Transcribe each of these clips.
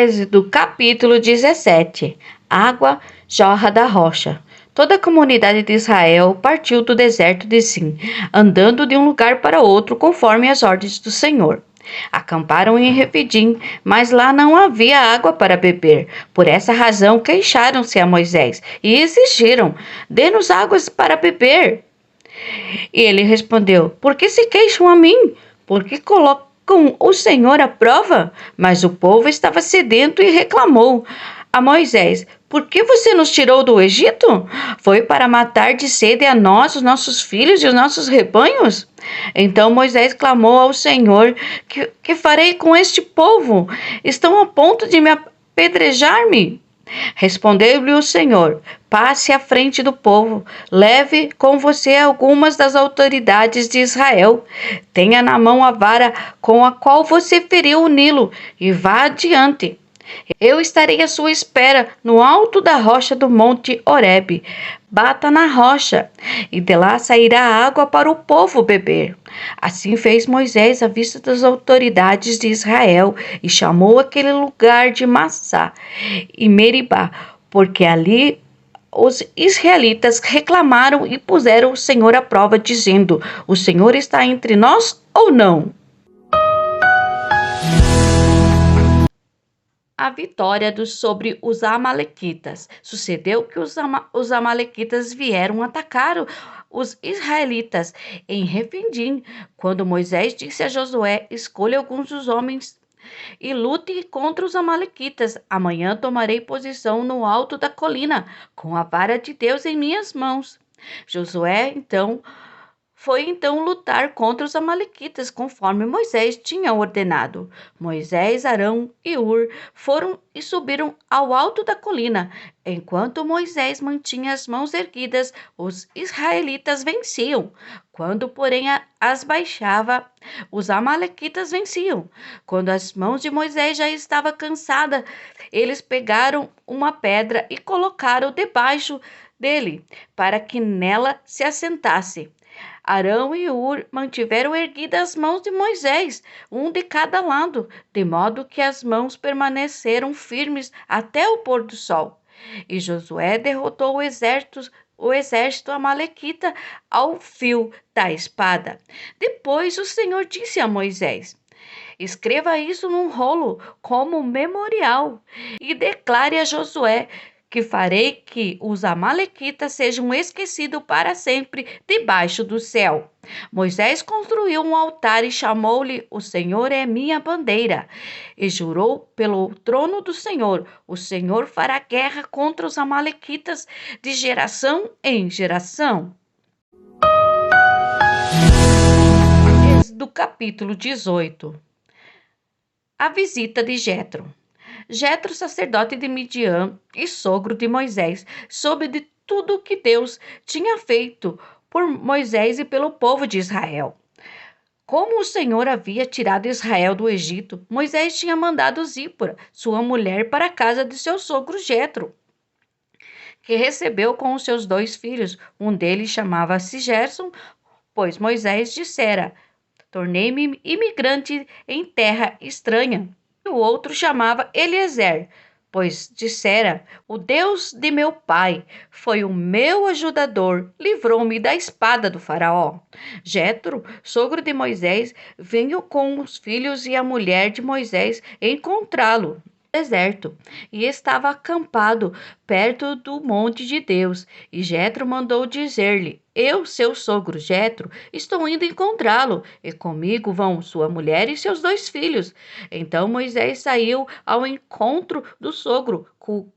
Êxodo capítulo 17. Água jorra da rocha. Toda a comunidade de Israel partiu do deserto de Zim, andando de um lugar para outro conforme as ordens do Senhor. Acamparam em Refidim, mas lá não havia água para beber. Por essa razão queixaram-se a Moisés e exigiram: dê-nos águas para beber. E ele respondeu: por que se queixam a mim? Por que colocam o Senhor à prova? Mas o povo estava sedento e reclamou a Moisés: por que você nos tirou do Egito? Foi para matar de sede a nós, os nossos filhos e os nossos rebanhos? Então Moisés clamou ao Senhor: que farei com este povo? Estão a ponto de me apedrejar-me. Respondeu-lhe o Senhor: passe à frente do povo, leve com você algumas das autoridades de Israel. Tenha na mão a vara com a qual você feriu o Nilo e vá adiante. Eu estarei à sua espera no alto da rocha do monte Horebe. Bata na rocha, e de lá sairá água para o povo beber. Assim fez Moisés à vista das autoridades de Israel, e chamou aquele lugar de Massá e Meribá, porque ali os israelitas reclamaram e puseram o Senhor à prova, dizendo: o Senhor está entre nós ou não? A vitória sobre os amalequitas. Sucedeu que os amalequitas vieram atacar os israelitas em Refidim, quando Moisés disse a Josué: escolha alguns dos homens e lute contra os amalequitas. Amanhã tomarei posição no alto da colina, com a vara de Deus em minhas mãos. Josué foi lutar contra os amalequitas, conforme Moisés tinha ordenado. Moisés, Arão e Hur foram e subiram ao alto da colina. Enquanto Moisés mantinha as mãos erguidas, os israelitas venciam. Quando, porém, as baixava, os amalequitas venciam. Quando as mãos de Moisés já estavam cansadas, eles pegaram uma pedra e colocaram debaixo dele, para que nela se assentasse. Arão e Hur mantiveram erguidas as mãos de Moisés, um de cada lado, de modo que as mãos permaneceram firmes até o pôr do sol. E Josué derrotou o exército amalequita ao fio da espada. Depois o Senhor disse a Moisés: escreva isso num rolo como memorial e declare a Josué que farei que os amalequitas sejam esquecidos para sempre debaixo do céu. Moisés construiu um altar e chamou-lhe: o Senhor é minha bandeira. E jurou pelo trono do Senhor: o Senhor fará guerra contra os amalequitas de geração em geração. Do capítulo 18. A visita de Jetro. Jetro, sacerdote de Midian e sogro de Moisés, soube de tudo o que Deus tinha feito por Moisés e pelo povo de Israel. Como o Senhor havia tirado Israel do Egito, Moisés tinha mandado Zípora, sua mulher, para a casa de seu sogro Jetro, que recebeu com os seus 2 filhos. Um deles chamava-se Gerson, pois Moisés dissera: tornei-me imigrante em terra estranha. E o outro chamava Eliezer, pois dissera: o Deus de meu pai foi o meu ajudador, livrou-me da espada do faraó. Jetro, sogro de Moisés, veio com os filhos e a mulher de Moisés encontrá-lo no deserto, e estava acampado perto do monte de Deus. E Jetro mandou dizer-lhe: eu, seu sogro Jetro, estou indo encontrá-lo, e comigo vão sua mulher e seus 2 filhos. Então Moisés saiu ao encontro do sogro,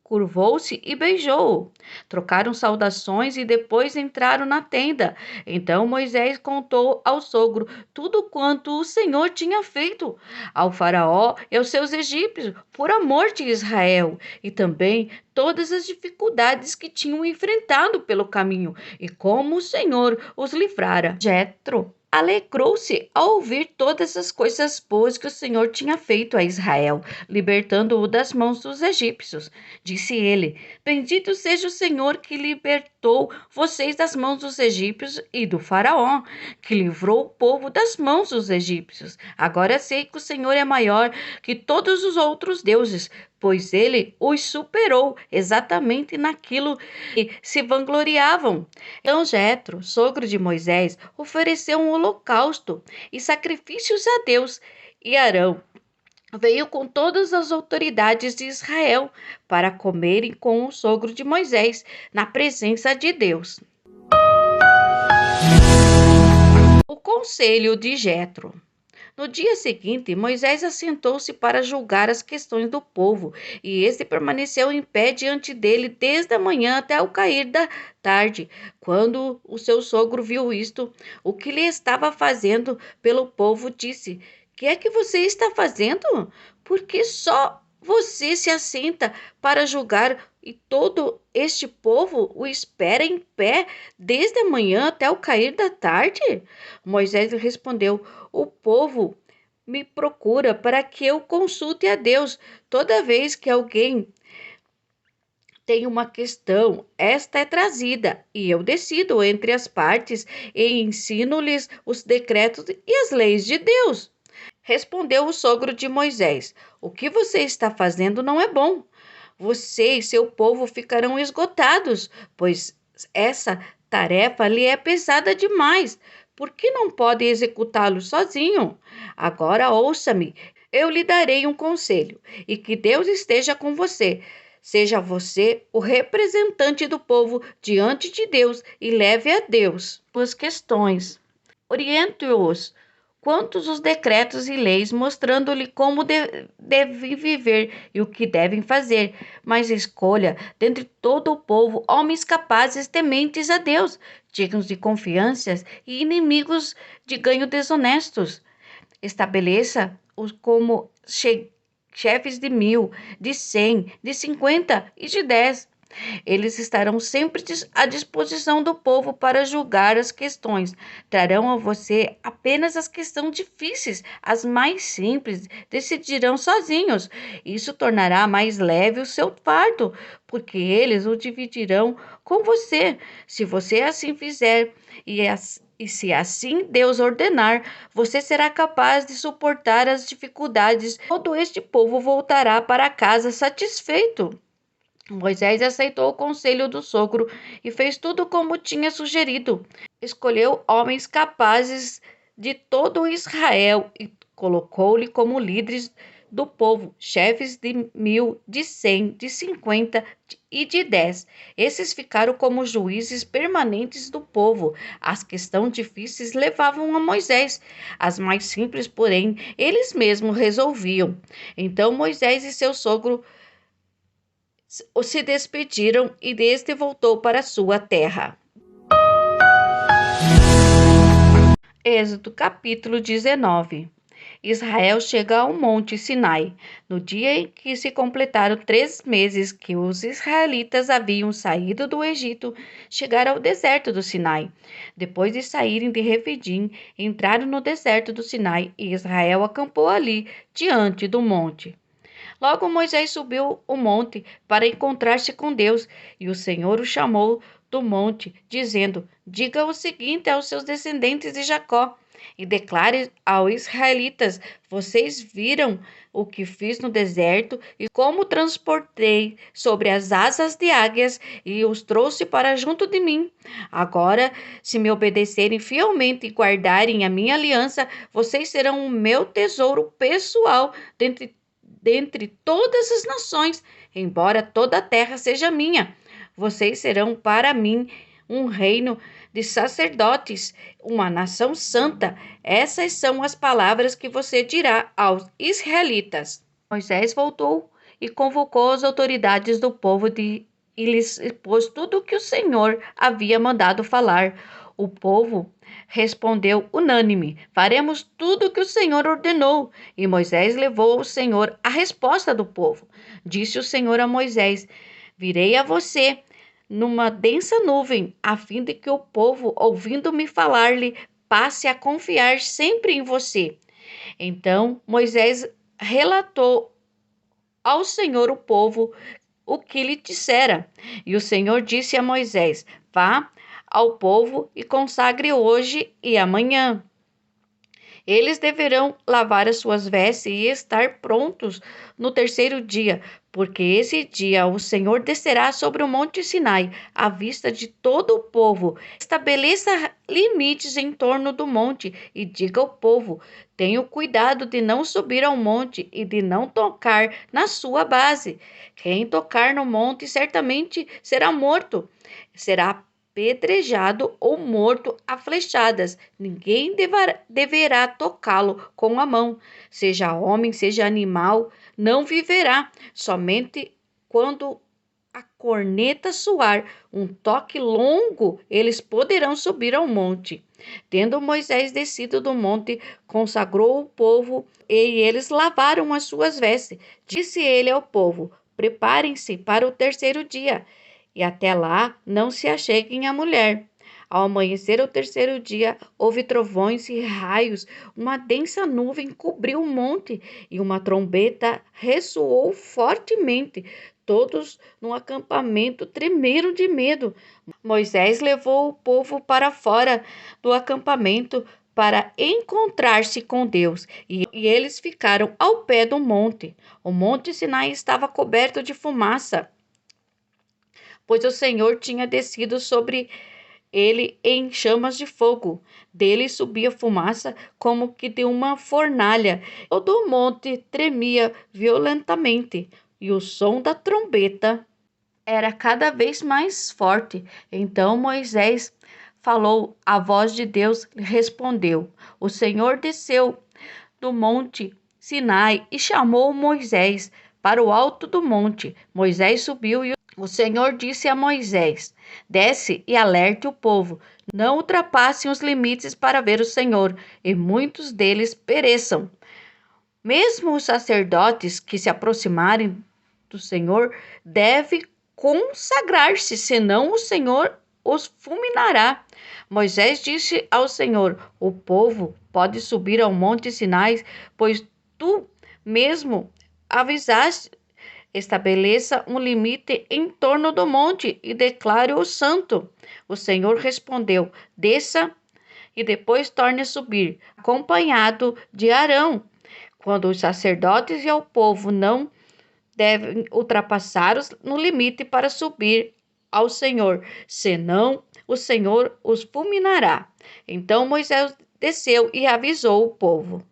curvou-se e beijou-o. Trocaram saudações e depois entraram na tenda. Então Moisés contou ao sogro tudo quanto o Senhor tinha feito ao faraó e aos seus egípcios por amor de Israel, e também todas as dificuldades que tinham enfrentado pelo caminho e como o Senhor os livrara. Jetro alegrou-se ao ouvir todas as coisas boas que o Senhor tinha feito a Israel, libertando-o das mãos dos egípcios. Disse ele: bendito seja o Senhor que libertou vocês das mãos dos egípcios e do faraó, que livrou o povo das mãos dos egípcios. Agora sei que o Senhor é maior que todos os outros deuses, pois ele os superou exatamente naquilo que se vangloriavam. Então Jetro, sogro de Moisés, ofereceu um holocausto e sacrifícios a Deus, e Arão veio com todas as autoridades de Israel para comerem com o sogro de Moisés na presença de Deus. O conselho de Jetro. No dia seguinte, Moisés assentou-se para julgar as questões do povo, e este permaneceu em pé diante dele desde a manhã até o cair da tarde. Quando o seu sogro viu isto, o que lhe estava fazendo pelo povo, disse: Que é que você está fazendo? Porque só você se assenta para julgar e todo este povo o espera em pé desde a manhã até o cair da tarde? Moisés respondeu: O povo me procura para que eu consulte a Deus. Toda vez que alguém tem uma questão, esta é trazida, e eu decido entre as partes e ensino-lhes os decretos e as leis de Deus. Respondeu o sogro de Moisés: O que você está fazendo não é bom. Você e seu povo ficarão esgotados, pois essa tarefa lhe é pesada demais. Por que não pode executá-lo sozinho? Agora ouça-me, eu lhe darei um conselho, e que Deus esteja com você. Seja você o representante do povo diante de Deus e leve a Deus suas questões. Oriente-os quantos os decretos e leis, mostrando-lhe como devem viver e o que devem fazer. Mas escolha, dentre todo o povo, homens capazes, tementes a Deus, dignos de confiança e inimigos de ganho desonestos. Estabeleça-os como chefes de 1.000, de 100, de 50 e de 10. Eles estarão sempre à disposição do povo para julgar as questões. Trarão a você apenas as questões difíceis, as mais simples decidirão sozinhos. Isso tornará mais leve o seu fardo, porque eles o dividirão com você. Se você assim fizer e se assim Deus ordenar, você será capaz de suportar as dificuldades. Todo este povo voltará para casa satisfeito. Moisés aceitou o conselho do sogro e fez tudo como tinha sugerido. Escolheu homens capazes de todo Israel e colocou-lhe como líderes do povo, chefes de 1.000, de 100, de 50 e de 10. Esses ficaram como juízes permanentes do povo. As questões difíceis levavam a Moisés, as mais simples, porém, eles mesmos resolviam. Então Moisés e seu sogro se despediram e este voltou para sua terra. Êxodo capítulo 19. Israel chega ao monte Sinai. No dia em que se completaram 3 meses que os israelitas haviam saído do Egito, chegaram ao deserto do Sinai. Depois de saírem de Refidim, entraram no deserto do Sinai e Israel acampou ali, diante do monte. Logo Moisés subiu o monte para encontrar-se com Deus, e o Senhor o chamou do monte, dizendo: Diga o seguinte aos seus descendentes de Jacó, e declare aos israelitas: Vocês viram o que fiz no deserto e como transportei sobre as asas de águias e os trouxe para junto de mim. Agora, se me obedecerem fielmente e guardarem a minha aliança, vocês serão o meu tesouro pessoal dentre todas as nações, embora toda a terra seja minha. Vocês serão para mim um reino de sacerdotes, uma nação santa. Essas são as palavras que você dirá aos israelitas. Moisés voltou e convocou as autoridades do povo e lhes expôs tudo o que o Senhor havia mandado falar. O povo respondeu unânime: Faremos tudo o que o Senhor ordenou. E Moisés levou ao Senhor a resposta do povo. Disse o Senhor a Moisés: Virei a você numa densa nuvem, a fim de que o povo, ouvindo-me falar-lhe, passe a confiar sempre em você. Então Moisés relatou ao Senhor o povo o que lhe dissera. E o Senhor disse a Moisés: Vá ao povo e consagre hoje e amanhã, Eles deverão lavar as suas vestes e estar prontos no terceiro dia, porque esse dia o Senhor descerá sobre o monte Sinai, à vista de todo o povo. Estabeleça limites em torno do monte e diga ao povo: tenha cuidado de não subir ao monte e de não tocar na sua base. Quem tocar no monte certamente será morto. Será apedrejado ou morto a flechadas. Ninguém deverá tocá-lo com a mão, seja homem, seja animal, não viverá. Somente quando a corneta soar um toque longo, eles poderão subir ao monte. Tendo Moisés descido do monte, consagrou o povo e eles lavaram as suas vestes. Disse ele ao povo: preparem-se para o terceiro dia e até lá não se acheguem à mulher. Ao amanhecer o terceiro dia, houve trovões e raios, uma densa nuvem cobriu o monte e uma trombeta ressoou fortemente. Todos no acampamento tremeram de medo. Moisés levou o povo para fora do acampamento para encontrar-se com Deus, e eles ficaram ao pé do monte. O monte Sinai estava coberto de fumaça, pois o Senhor tinha descido sobre ele em chamas de fogo. Dele subia fumaça como que de uma fornalha. Todo o monte tremia violentamente, e o som da trombeta era cada vez mais forte. Então Moisés falou, a voz de Deus respondeu. O Senhor desceu do monte Sinai e chamou Moisés para o alto do monte. Moisés subiu e o Senhor disse a Moisés: desce e alerte o povo. Não ultrapassem os limites para ver o Senhor, e muitos deles pereçam. Mesmo os sacerdotes que se aproximarem do Senhor devem consagrar-se, senão o Senhor os fulminará. Moisés disse ao Senhor: o povo pode subir ao monte Sinai, pois tu mesmo avisaste. Estabeleça um limite em torno do monte e declare-o santo. O Senhor respondeu: desça e depois torne a subir, acompanhado de Arão. Quando os sacerdotes e o povo não devem ultrapassar no limite para subir ao Senhor, senão o Senhor os fulminará. Então Moisés desceu e avisou o povo.